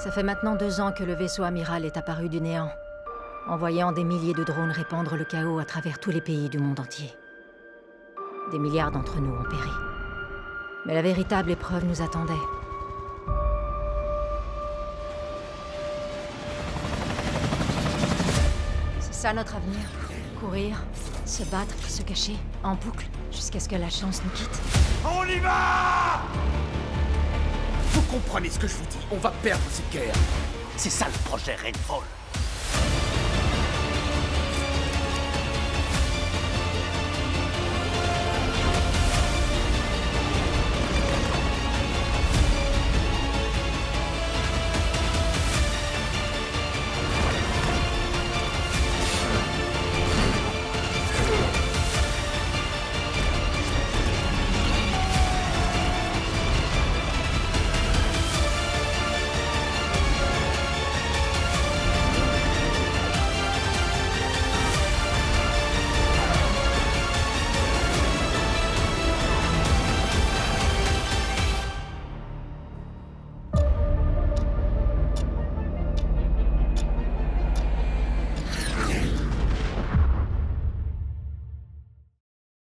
Ça fait maintenant 2 ans que le vaisseau amiral est apparu du néant, envoyant des milliers de drones répandre le chaos à travers tous les pays du monde entier. Des milliards d'entre nous ont péri. Mais la véritable épreuve nous attendait. C'est ça notre avenir. Courir, se battre, se cacher, en boucle, jusqu'à ce que la chance nous quitte. On y va! Vous comprenez ce que je vous dis? On va perdre cette guerre. C'est ça le projet RAINFALL.